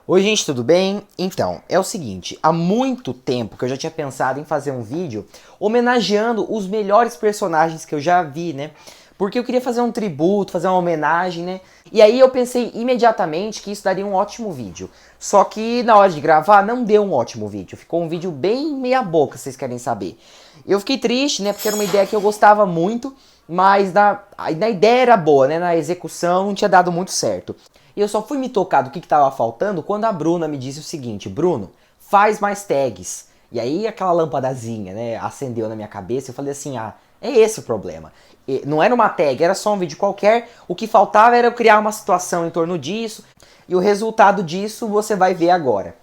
Oi gente, tudo bem? Então, é o seguinte, há muito tempo que eu já tinha pensado em fazer um vídeo homenageando os melhores personagens que eu já vi, né? Porque eu queria fazer um tributo, fazer uma homenagem, né? E aí eu pensei imediatamente que isso daria um ótimo vídeo. Só que na hora de gravar não deu um ótimo vídeo, ficou um vídeo bem meia boca, se vocês querem saber. Eu fiquei triste, né? Porque era uma ideia que eu gostava muito, mas na ideia era boa, né? Na execução não tinha dado muito certo. E eu só fui me tocar do que estava faltando quando a Bruna me disse o seguinte: Bruno, faz mais tags. E aí aquela lampadazinha, né, acendeu na minha cabeça. Eu falei assim: ah, é esse o problema. E não era uma tag, era só um vídeo qualquer. O que faltava era eu criar uma situação em torno disso. E o resultado disso você vai ver agora.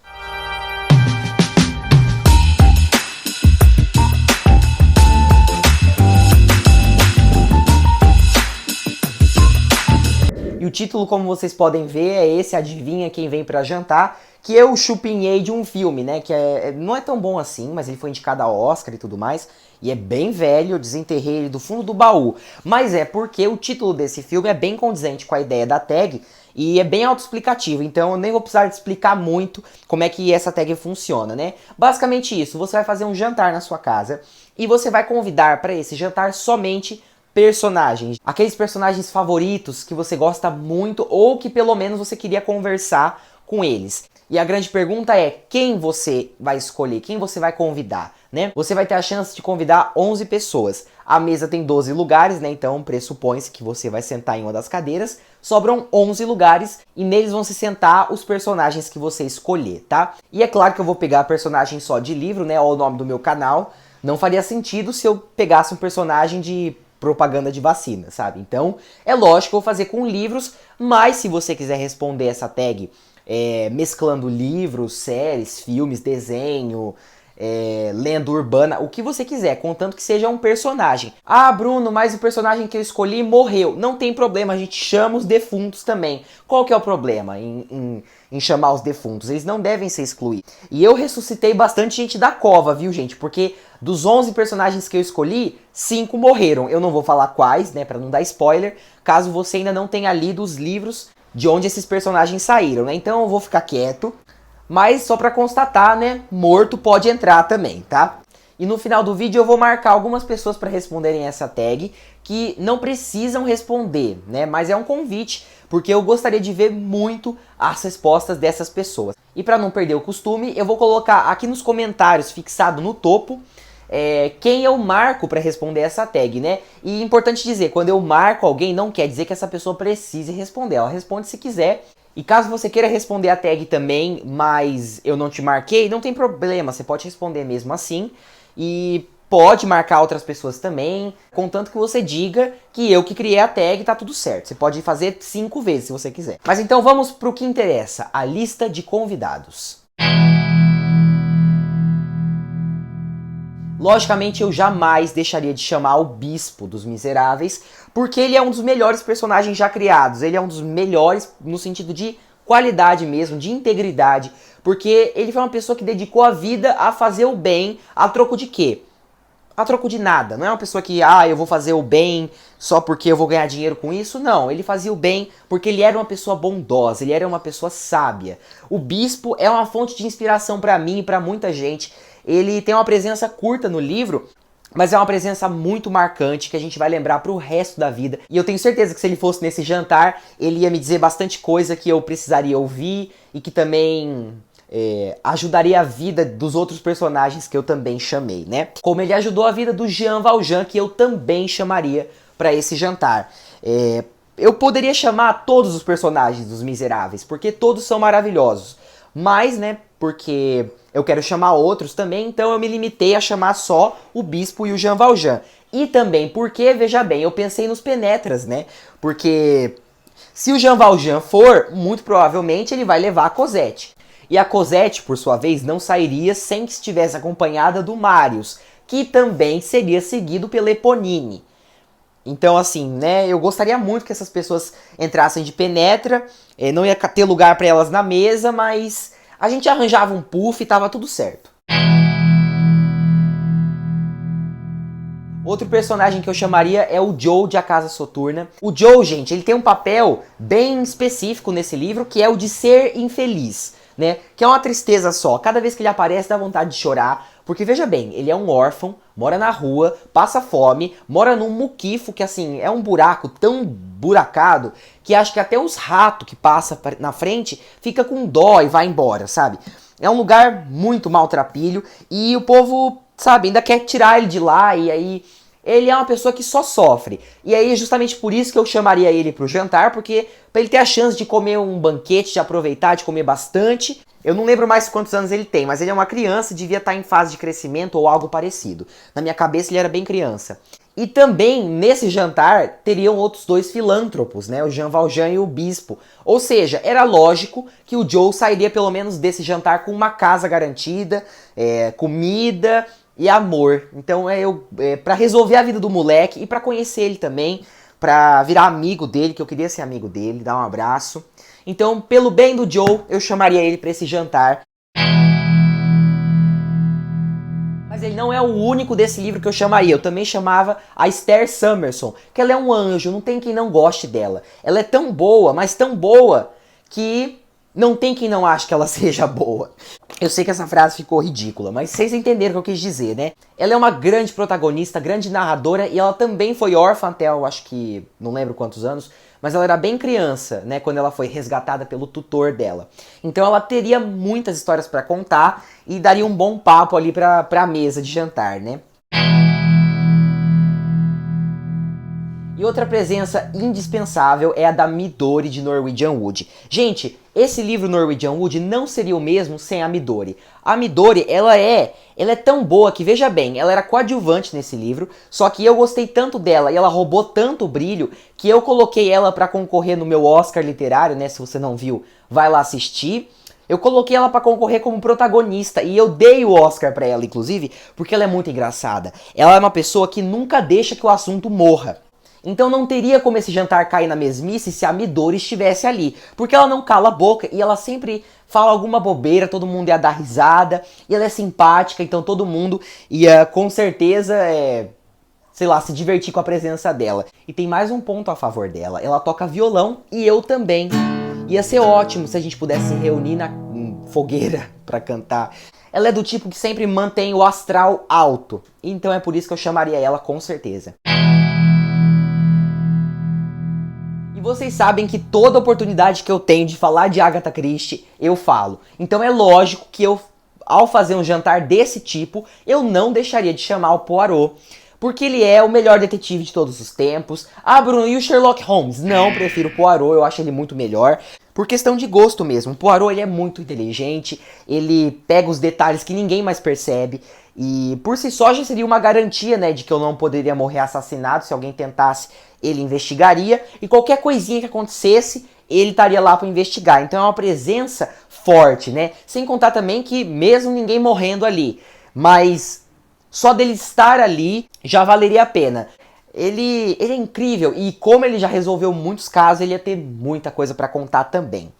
E o título, como vocês podem ver, é esse: Adivinha Quem Vem Pra Jantar, que eu chupinhei de um filme, né, que não é tão bom assim, mas ele foi indicado a Oscar e tudo mais, e é bem velho, eu desenterrei ele do fundo do baú. Mas é porque o título desse filme é bem condizente com a ideia da tag, e é bem autoexplicativo, então eu nem vou precisar de explicar muito como é que essa tag funciona, né? Basicamente isso, você vai fazer um jantar na sua casa, e você vai convidar para esse jantar somente personagens, aqueles personagens favoritos que você gosta muito ou que pelo menos você queria conversar com eles. E a grande pergunta é: quem você vai escolher, quem você vai convidar, né? Você vai ter a chance de convidar 11 pessoas. A mesa tem 12 lugares, né? Então pressupõe-se que você vai sentar em uma das cadeiras. Sobram 11 lugares e neles vão se sentar os personagens que você escolher, tá? E é claro que eu vou pegar personagem só de livro, né? Olha o nome do meu canal. Não faria sentido se eu pegasse um personagem de propaganda de vacina, sabe? Então, é lógico que eu vou fazer com livros, mas se você quiser responder essa tag mesclando livros, séries, filmes, desenho, lenda urbana, o que você quiser, contanto que seja um personagem. Ah, Bruno, mas o personagem que eu escolhi morreu. Não tem problema, a gente chama os defuntos também. Qual que é o problema em chamar os defuntos? Eles não devem ser excluídos. E eu ressuscitei bastante gente da cova, viu, gente? Porque dos 11 personagens que eu escolhi, 5 morreram. Eu não vou falar quais, né, pra não dar spoiler, caso você ainda não tenha lido os livros de onde esses personagens saíram, né? Então eu vou ficar quieto, mas só pra constatar, né, morto pode entrar também, tá? E no final do vídeo eu vou marcar algumas pessoas para responderem essa tag, que não precisam responder, né? Mas é um convite, porque eu gostaria de ver muito as respostas dessas pessoas. E para não perder o costume, eu vou colocar aqui nos comentários, fixado no topo, quem eu marco para responder essa tag, né? E importante dizer, quando eu marco alguém, não quer dizer que essa pessoa precise responder. Ela responde se quiser. E caso você queira responder a tag também, mas eu não te marquei, não tem problema, você pode responder mesmo assim. E pode marcar outras pessoas também, contanto que você diga que eu que criei a tag, tá tudo certo. Você pode fazer 5 vezes se você quiser. Mas então vamos pro que interessa, a lista de convidados. Logicamente eu jamais deixaria de chamar o Bispo dos Miseráveis, porque ele é um dos melhores personagens já criados. Ele é um dos melhores no sentido de qualidade mesmo, de integridade, porque ele foi uma pessoa que dedicou a vida a fazer o bem, a troco de quê? A troco de nada. Não é uma pessoa que, eu vou fazer o bem só porque eu vou ganhar dinheiro com isso. Não, ele fazia o bem porque ele era uma pessoa bondosa, ele era uma pessoa sábia. O Bispo é uma fonte de inspiração para mim e para muita gente. Ele tem uma presença curta no livro, mas é uma presença muito marcante que a gente vai lembrar pro resto da vida. E eu tenho certeza que se ele fosse nesse jantar, ele ia me dizer bastante coisa que eu precisaria ouvir e que também ajudaria a vida dos outros personagens que eu também chamei, né? Como ele ajudou a vida do Jean Valjean, que eu também chamaria para esse jantar. Eu poderia chamar todos os personagens dos Miseráveis, porque todos são maravilhosos. Mas, né, porque eu quero chamar outros também, então eu me limitei a chamar só o Bispo e o Jean Valjean. E também porque, veja bem, eu pensei nos penetras, né? Porque se o Jean Valjean for, muito provavelmente ele vai levar a Cosette. E a Cosette, por sua vez, não sairia sem que estivesse acompanhada do Marius, que também seria seguido pela Eponine. Então, assim, né, eu gostaria muito que essas pessoas entrassem de penetra, não ia ter lugar para elas na mesa, mas a gente arranjava um puff e tava tudo certo. Outro personagem que eu chamaria é o Joe de A Casa Soturna. O Joe, gente, ele tem um papel bem específico nesse livro, que é o de ser infeliz. né? Que é uma tristeza só. Cada vez que ele aparece dá vontade de chorar. Porque veja bem, ele é um órfão, mora na rua, passa fome, mora num muquifo que assim, é um buraco tão buracado que acho que até os ratos que passam na frente fica com dó e vai embora, sabe? É um lugar muito maltrapilho e o povo, sabe, ainda quer tirar ele de lá e aí ele é uma pessoa que só sofre. E aí é justamente por isso que eu chamaria ele pro jantar, porque pra ele ter a chance de comer um banquete, de aproveitar, de comer bastante. Eu não lembro mais quantos anos ele tem, mas ele é uma criança, devia estar em fase de crescimento ou algo parecido. Na minha cabeça ele era bem criança. E também, nesse jantar, teriam outros dois filântropos, né? O Jean Valjean e o Bispo. Ou seja, era lógico que o Joe sairia pelo menos desse jantar com uma casa garantida, comida e amor. Então pra resolver a vida do moleque e pra conhecer ele também, pra virar amigo dele, que eu queria ser amigo dele, dar um abraço. Então, pelo bem do Joe, eu chamaria ele pra esse jantar. Mas ele não é o único desse livro que eu chamaria. Eu também chamava a Esther Summerson, que ela é um anjo, não tem quem não goste dela. Ela é tão boa, mas tão boa, que não tem quem não ache que ela seja boa. Eu sei que essa frase ficou ridícula, mas vocês entenderam o que eu quis dizer, né? Ela é uma grande protagonista, grande narradora, e ela também foi órfã até, eu acho que, não lembro quantos anos, mas ela era bem criança, né, quando ela foi resgatada pelo tutor dela. Então ela teria muitas histórias pra contar e daria um bom papo ali pra mesa de jantar, né? E outra presença indispensável é a da Midori de Norwegian Wood. Gente, esse livro Norwegian Wood não seria o mesmo sem a Midori. A Midori, ela é tão boa que, veja bem, ela era coadjuvante nesse livro, só que eu gostei tanto dela e ela roubou tanto o brilho que eu coloquei ela pra concorrer no meu Oscar literário, né? Se você não viu, vai lá assistir. Eu coloquei ela pra concorrer como protagonista e eu dei o Oscar pra ela, inclusive, porque ela é muito engraçada. Ela é uma pessoa que nunca deixa que o assunto morra. Então não teria como esse jantar cair na mesmice se a Midori estivesse ali. Porque ela não cala a boca e ela sempre fala alguma bobeira, todo mundo ia dar risada. E ela é simpática, então todo mundo ia com certeza, sei lá, se divertir com a presença dela. E tem mais um ponto a favor dela. Ela toca violão e eu também. Ia ser ótimo se a gente pudesse se reunir na fogueira pra cantar. Ela é do tipo que sempre mantém o astral alto. Então é por isso que eu chamaria ela com certeza. E vocês sabem que toda oportunidade que eu tenho de falar de Agatha Christie, eu falo. Então é lógico que eu, ao fazer um jantar desse tipo, eu não deixaria de chamar o Poirot. Porque ele é o melhor detetive de todos os tempos. Ah, Bruno, e o Sherlock Holmes? Não, prefiro o Poirot, eu acho ele muito melhor. Por questão de gosto mesmo. O Poirot, ele é muito inteligente, ele pega os detalhes que ninguém mais percebe. E por si só já seria uma garantia, né, de que eu não poderia morrer assassinado. Se alguém tentasse, ele investigaria. E qualquer coisinha que acontecesse, ele estaria lá para investigar. Então é uma presença forte, né? Sem contar também que mesmo ninguém morrendo ali, mas só dele estar ali já valeria a pena. Ele é incrível e como ele já resolveu muitos casos, ele ia ter muita coisa para contar também.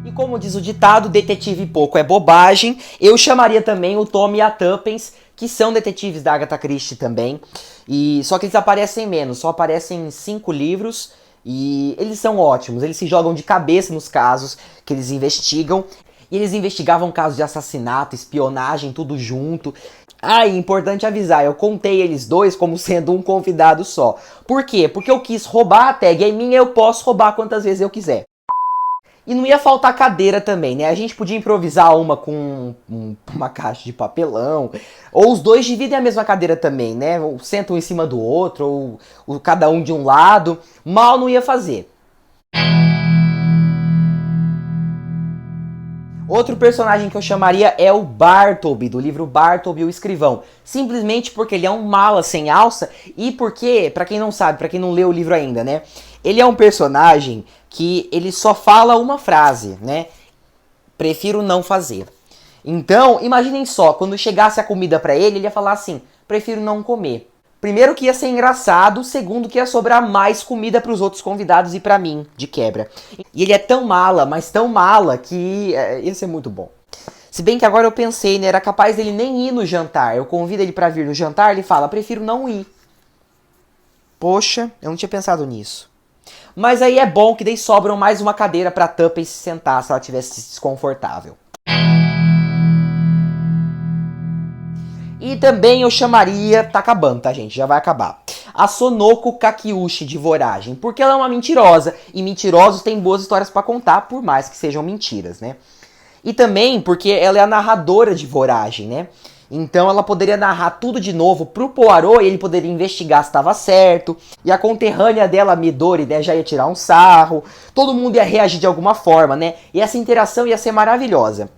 E como diz o ditado, detetive pouco é bobagem, eu chamaria também o Tom e a Tuppence, que são detetives da Agatha Christie também. E só que eles aparecem menos, só aparecem em 5 livros e eles são ótimos, eles se jogam de cabeça nos casos que eles investigam. E eles investigavam casos de assassinato, espionagem, tudo junto. Ah, e importante avisar, eu contei eles dois como sendo um convidado só. Por quê? Porque eu quis roubar a tag, é minha, eu posso roubar quantas vezes eu quiser. E não ia faltar cadeira também, né? A gente podia improvisar uma com uma caixa de papelão. Ou os dois dividem a mesma cadeira também, né? Ou sentam em cima do outro, ou cada um de um lado. Mal não ia fazer. Outro personagem que eu chamaria é o Bartleby, do livro Bartleby o Escrivão. Simplesmente porque ele é um mala sem alça e porque, pra quem não sabe, pra quem não leu o livro ainda, né? Ele é um personagem que ele só fala uma frase, né? Prefiro não fazer. Então, imaginem só, quando chegasse a comida pra ele, ele ia falar assim, prefiro não comer. Primeiro que ia ser engraçado, segundo que ia sobrar mais comida pros outros convidados e pra mim, de quebra. E ele é tão mala, mas tão mala, que ia ser muito bom. Se bem que agora eu pensei, né, era capaz dele nem ir no jantar. Eu convido ele pra vir no jantar, ele fala, prefiro não ir. Poxa, eu não tinha pensado nisso. Mas aí é bom que daí sobram mais uma cadeira pra Tuppen se sentar se ela tivesse desconfortável. E também eu chamaria, tá acabando, tá gente, já vai acabar, a Sonoko Kakiuchi de Voragem, porque ela é uma mentirosa, e mentirosos têm boas histórias pra contar, por mais que sejam mentiras, né? E também porque ela é a narradora de Voragem, né? Então ela poderia narrar tudo de novo pro Poirot e ele poderia investigar se estava certo. E a conterrânea dela, Midori, né, já ia tirar um sarro. Todo mundo ia reagir de alguma forma, né? E essa interação ia ser maravilhosa.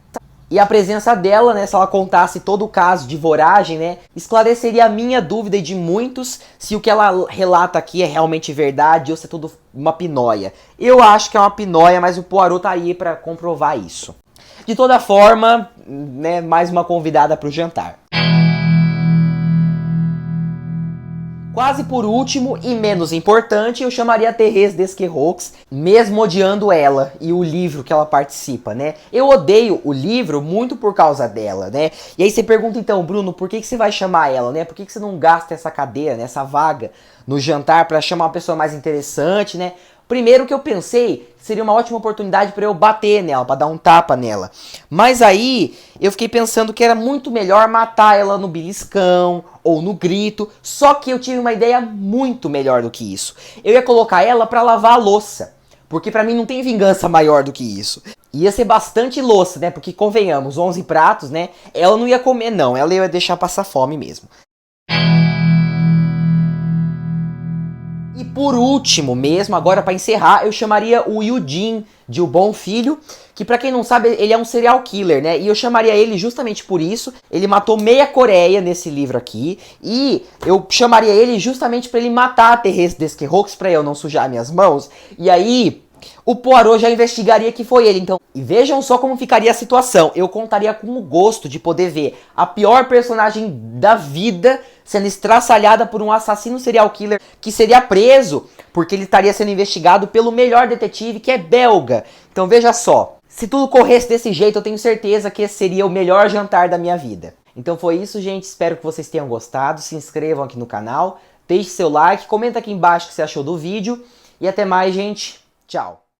E a presença dela, né, se ela contasse todo o caso de Voragem, né, esclareceria a minha dúvida e de muitos se o que ela relata aqui é realmente verdade ou se é tudo uma pinóia. Eu acho que é uma pinóia, mas o Poirot tá aí pra comprovar isso. De toda forma, né, mais uma convidada para o jantar. Quase por último e menos importante, eu chamaria a Thérèse Desquerroux, mesmo odiando ela e o livro que ela participa, né? Eu odeio o livro muito por causa dela, né? E aí você pergunta então, Bruno, por que você vai chamar ela, né? Por que você não gasta essa cadeira, né, essa vaga no jantar para chamar uma pessoa mais interessante, né? Primeiro que eu pensei, seria uma ótima oportunidade para eu bater nela, para dar um tapa nela. Mas aí eu fiquei pensando que era muito melhor matar ela no beliscão ou no grito. Só que eu tive uma ideia muito melhor do que isso. Eu ia colocar ela para lavar a louça, porque para mim não tem vingança maior do que isso. Ia ser bastante louça, né? Porque convenhamos, 11 pratos, né? Ela não ia comer não, ela ia deixar passar fome mesmo. E por último mesmo, agora para encerrar, eu chamaria o Yujin de O Bom Filho, que pra quem não sabe, ele é um serial killer, né? E eu chamaria ele justamente por isso. Ele matou meia Coreia nesse livro aqui, e eu chamaria ele justamente para ele matar a Thérèse Desquerroux, pra eu não sujar minhas mãos. E aí o Poirot já investigaria que foi ele, então. E vejam só como ficaria a situação. Eu contaria com o gosto de poder ver a pior personagem da vida sendo estraçalhada por um assassino serial killer que seria preso porque ele estaria sendo investigado pelo melhor detetive, que é belga. Então veja só, se tudo corresse desse jeito, eu tenho certeza que esse seria o melhor jantar da minha vida. Então foi isso, gente. Espero que vocês tenham gostado. Se inscrevam aqui no canal, deixe seu like, comenta aqui embaixo o que você achou do vídeo. E até mais, gente. Tchau.